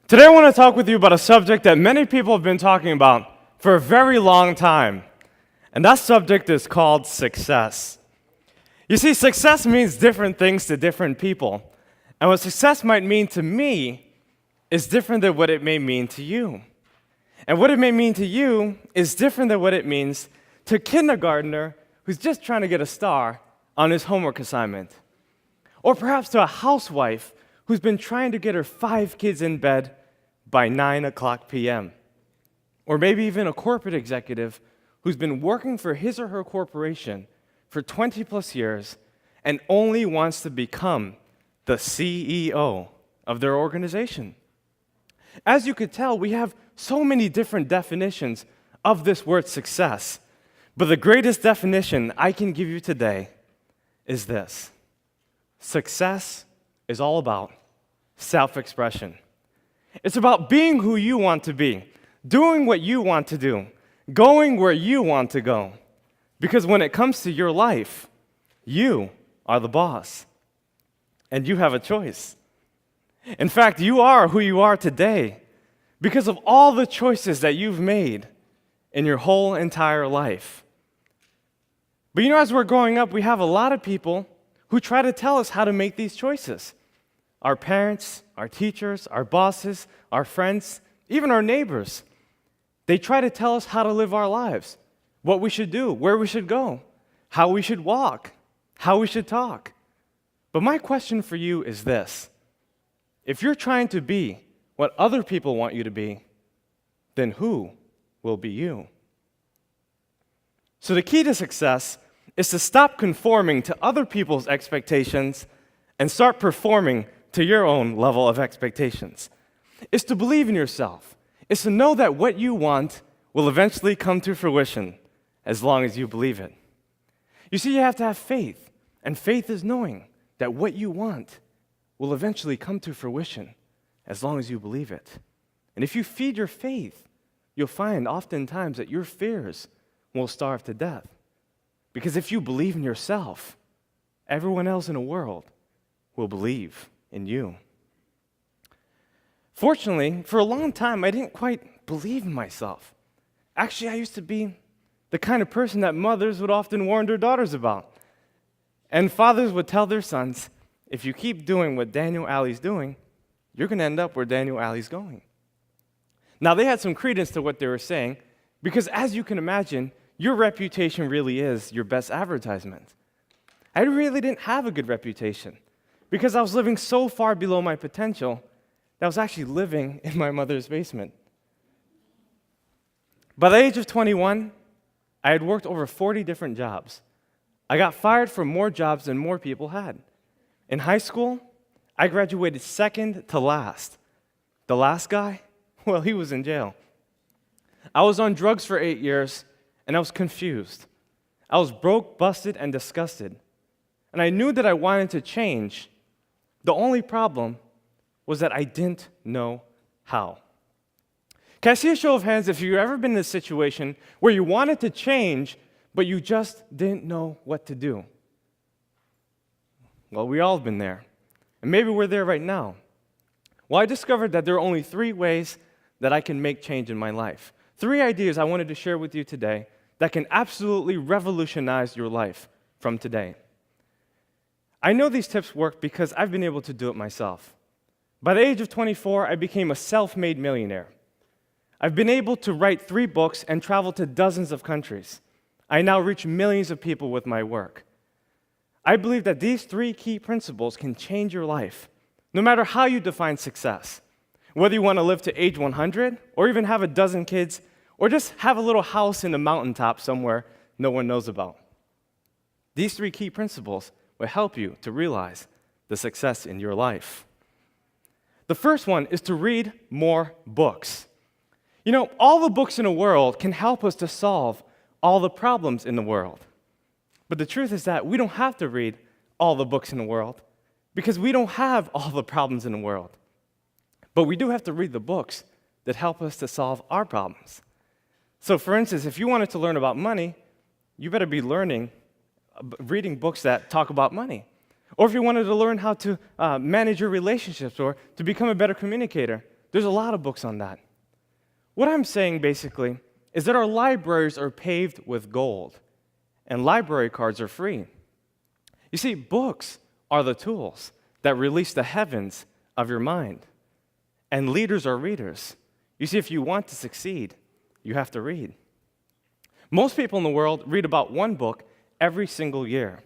Today I want to talk with you about a subject that many people have been talking about for a very long time, and that subject is called success. You see, success means different things to different people, and what success might mean to me is different than what it may mean to you. And what it may mean to you is different than what it means to a kindergartner who's just trying to get a star on his homework assignment. Or perhaps to a housewife who's been trying to get her 5 kids in bed by 9 p.m. Or maybe even a corporate executive who's been working for his or her corporation for 20 plus years and only wants to become the CEO of their organization. As you could tell, we have so many different definitions of this word success, but the greatest definition I can give you today is this: success is all about self-expression. It's about being who you want to be, doing what you want to do, going where you want to go. Because when it comes to your life, you are the boss, and you have a choice. In fact, you are who you are today because of all the choices that you've made in your whole entire life. But as we're growing up, we have a lot of people who try to tell us how to make these choices. Our parents, our teachers, our bosses, our friends, even our neighbors. They try to tell us how to live our lives, what we should do, where we should go, how we should walk, how we should talk. But my question for you is this: if you're trying to be what other people want you to be, then who will be you? So the key to success is to stop conforming to other people's expectations and start performing to your own level of expectations. It's to believe in yourself. It's to know that what you want will eventually come to fruition as long as you believe it. You see, you have to have faith, and faith is knowing that what you want will eventually come to fruition as long as you believe it. And if you feed your faith, you'll find oftentimes that your fears will starve to death. Because if you believe in yourself, everyone else in the world will believe in you. Fortunately, for a long time, I didn't quite believe in myself. Actually, I used to be the kind of person that mothers would often warn their daughters about. And fathers would tell their sons, if you keep doing what Daniel Alley's doing, you're going to end up where Daniel Alley's going. Now, they had some credence to what they were saying, because as you can imagine, your reputation really is your best advertisement. I really didn't have a good reputation, because I was living so far below my potential that I was actually living in my mother's basement. By the age of 21, I had worked over 40 different jobs. I got fired from more jobs than more people had. In high school, I graduated second to last. The last guy, well, he was in jail. I was on drugs for 8 years, and I was confused. I was broke, busted, and disgusted. And I knew that I wanted to change. The only problem was that I didn't know how. Can I see a show of hands if you've ever been in a situation where you wanted to change, but you just didn't know what to do? Well, we all have been there. And maybe we're there right now. Well, I discovered that there are only 3 ways that I can make change in my life. 3 ideas I wanted to share with you today that can absolutely revolutionize your life from today. I know these tips work because I've been able to do it myself. By the age of 24, I became a self-made millionaire. I've been able to write 3 books and travel to dozens of countries. I now reach millions of people with my work. I believe that these 3 key principles can change your life, no matter how you define success. Whether you want to live to age 100, or even have a dozen kids, or just have a little house in the mountaintop somewhere no one knows about. These 3 key principles will help you to realize the success in your life. The first one is to read more books. All the books in the world can help us to solve all the problems in the world. But the truth is that we don't have to read all the books in the world because we don't have all the problems in the world. But we do have to read the books that help us to solve our problems. So for instance, if you wanted to learn about money, you better be reading books that talk about money. Or if you wanted to learn how to manage your relationships or to become a better communicator, There's a lot of books on that. What I'm saying basically is that our libraries are paved with gold, and library cards are free. You see, books are the tools that release the heavens of your mind, and leaders are readers. You see, if you want to succeed, you have to read. Most people in the world read about one book every single year.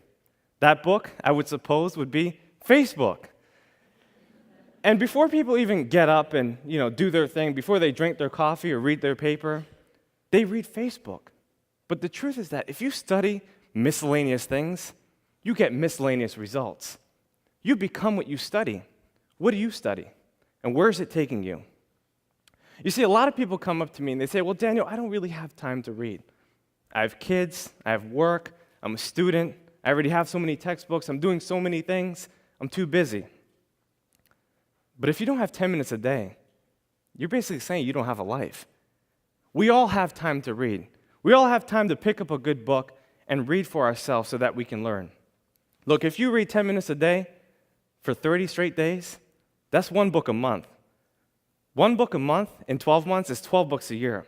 That book, I would suppose, would be Facebook. And before people even get up and do their thing, before they drink their coffee or read their paper, they read Facebook. But the truth is that if you study miscellaneous things, you get miscellaneous results. You become what you study. What do you study? And where is it taking you? You see, a lot of people come up to me and they say, well, Daniel, I don't really have time to read. I have kids, I have work, I'm a student, I already have so many textbooks, I'm doing so many things, I'm too busy. But if you don't have 10 minutes a day, you're basically saying you don't have a life. We all have time to read. We all have time to pick up a good book and read for ourselves so that we can learn. Look, if you read 10 minutes a day for 30 straight days, that's one book a month. One book a month in 12 months is 12 books a year.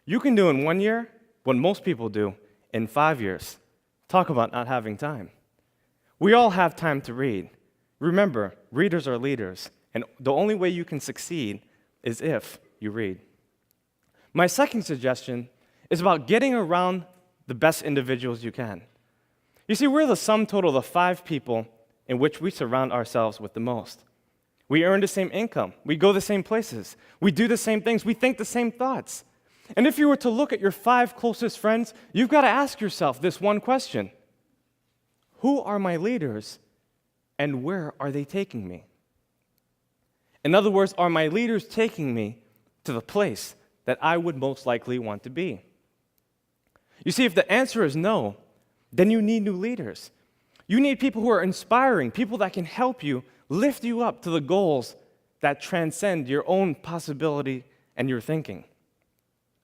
You can do in 1 year what most people do in 5 years. Talk about not having time. We all have time to read. Remember, readers are leaders, and the only way you can succeed is if you read. My second suggestion is about getting around the best individuals you can. You see, we're the sum total of the 5 people in which we surround ourselves with the most. We earn the same income. We go the same places. We do the same things. We think the same thoughts. And if you were to look at your 5 closest friends, you've got to ask yourself this one question. Who are my leaders, and where are they taking me? In other words, are my leaders taking me to the place that I would most likely want to be? You see, if the answer is no, then you need new leaders. You need people who are inspiring, people that can help you, lift you up to the goals that transcend your own possibility and your thinking.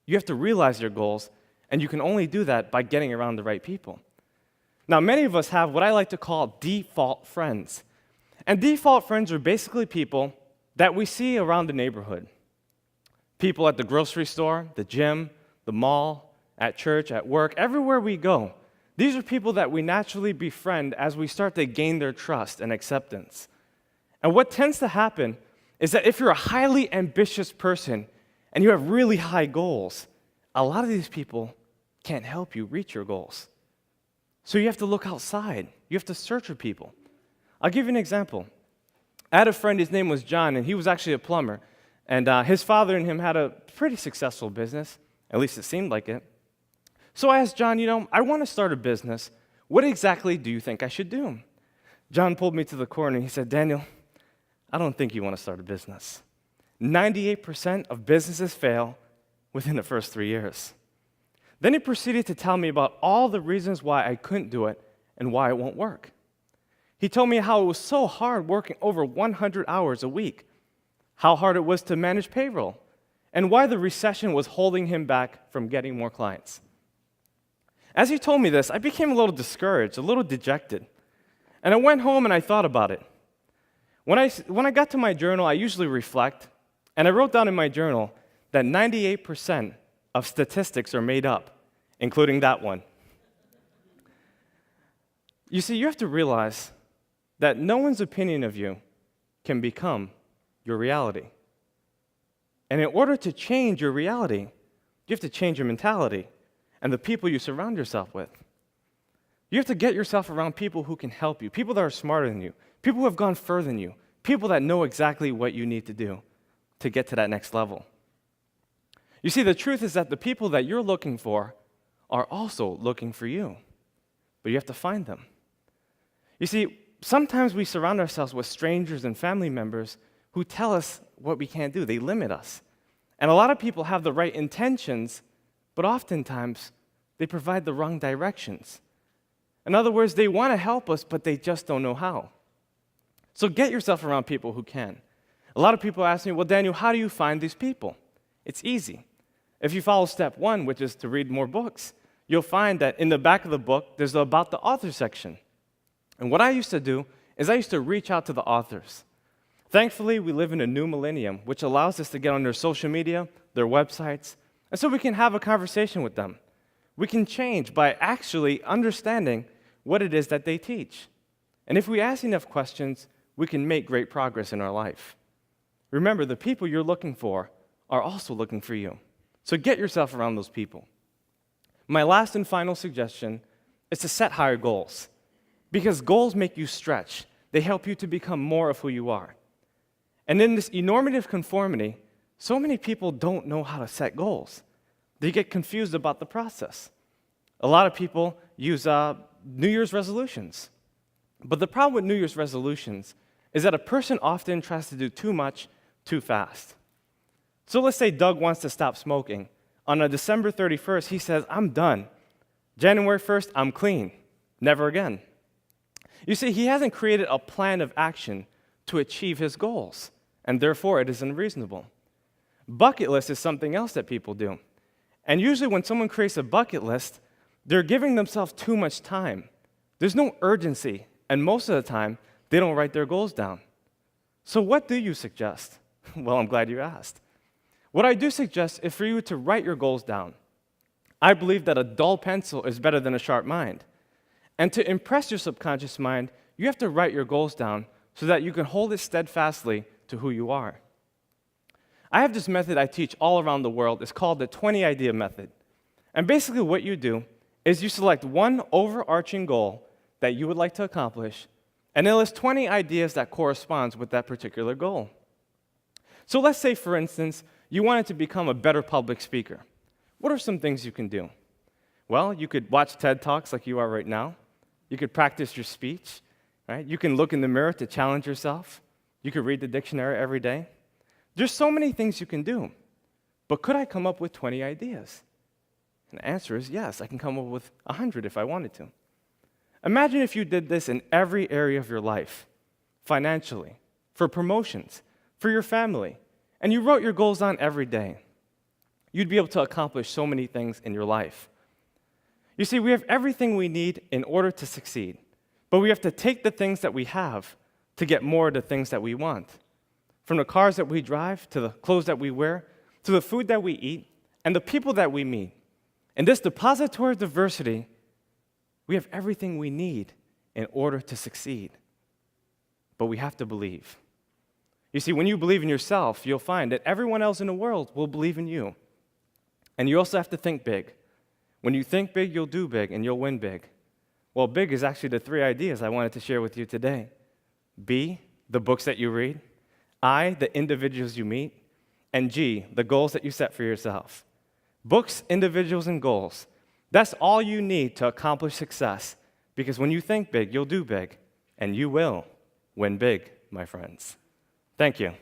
You have to realize your goals, and you can only do that by getting around the right people. Now, many of us have what I like to call default friends. And default friends are basically people that we see around the neighborhood. People at the grocery store, the gym, the mall, at church, at work, everywhere we go. These are people that we naturally befriend as we start to gain their trust and acceptance. And what tends to happen is that if you're a highly ambitious person and you have really high goals, a lot of these people can't help you reach your goals. So you have to look outside. You have to search for people. I'll give you an example. I had a friend, his name was John, and he was actually a plumber. And his father and him had a pretty successful business, at least it seemed like it. So I asked John, I want to start a business. What exactly do you think I should do? John pulled me to the corner and he said, Daniel, I don't think you want to start a business. 98% of businesses fail within the first 3 years. Then he proceeded to tell me about all the reasons why I couldn't do it and why it won't work. He told me how it was so hard working over 100 hours a week, how hard it was to manage payroll, and why the recession was holding him back from getting more clients. As he told me this, I became a little discouraged, a little dejected. And I went home and I thought about it. When I got to my journal, I usually reflect, and I wrote down in my journal that 98% of statistics are made up, including that one. You see, you have to realize that no one's opinion of you can become your reality. And in order to change your reality, you have to change your mentality and the people you surround yourself with. You have to get yourself around people who can help you, people that are smarter than you, people who have gone further than you, people that know exactly what you need to do to get to that next level. You see, the truth is that the people that you're looking for are also looking for you, but you have to find them. You see, sometimes we surround ourselves with strangers and family members who tell us what we can't do. They limit us. And a lot of people have the right intentions, but oftentimes they provide the wrong directions. In other words, they want to help us, but they just don't know how. So get yourself around people who can. A lot of people ask me, well, Daniel, how do you find these people? It's easy. If you follow step 1, which is to read more books, you'll find that in the back of the book, there's the About the Author section. And what I used to do is I used to reach out to the authors. Thankfully, we live in a new millennium, which allows us to get on their social media, their websites, and so we can have a conversation with them. We can change by actually understanding what it is that they teach. And if we ask enough questions, we can make great progress in our life. Remember, the people you're looking for are also looking for you. So get yourself around those people. My last and final suggestion is to set higher goals. Because goals make you stretch. They help you to become more of who you are. And in this enormative conformity, so many people don't know how to set goals. They get confused about the process. A lot of people use New Year's resolutions. But the problem with New Year's resolutions is that a person often tries to do too much too fast. So let's say Doug wants to stop smoking. On a December 31st, he says, I'm done. January 1st, I'm clean. Never again. You see, he hasn't created a plan of action to achieve his goals, and therefore it is unreasonable. Bucket list is something else that people do. And usually when someone creates a bucket list, they're giving themselves too much time. There's no urgency, and most of the time, they don't write their goals down. So what do you suggest? Well, I'm glad you asked. What I do suggest is for you to write your goals down. I believe that a dull pencil is better than a sharp mind. And to impress your subconscious mind, you have to write your goals down so that you can hold it steadfastly to who you are. I have this method I teach all around the world. It's called the 20 idea method. And basically what you do is you select one overarching goal that you would like to accomplish, and then list 20 ideas that corresponds with that particular goal. So let's say, for instance, you wanted to become a better public speaker. What are some things you can do? Well, you could watch TED Talks like you are right now. You could practice your speech, right? You can look in the mirror to challenge yourself. You could read the dictionary every day. There's so many things you can do. But could I come up with 20 ideas? And the answer is yes, I can come up with 100 if I wanted to. Imagine if you did this in every area of your life, financially, for promotions, for your family, and you wrote your goals down every day. You'd be able to accomplish so many things in your life. You see, we have everything we need in order to succeed, but we have to take the things that we have to get more of the things that we want. From the cars that we drive, to the clothes that we wear, to the food that we eat, and the people that we meet. In this depository of diversity, we have everything we need in order to succeed. But we have to believe. You see, when you believe in yourself, you'll find that everyone else in the world will believe in you. And you also have to think big. When you think big, you'll do big, and you'll win big. Well, big is actually the 3 ideas I wanted to share with you today. B, the books that you read. I, the individuals you meet. And G, the goals that you set for yourself. Books, individuals, and goals. That's all you need to accomplish success. Because when you think big, you'll do big. And you will win big, my friends. Thank you.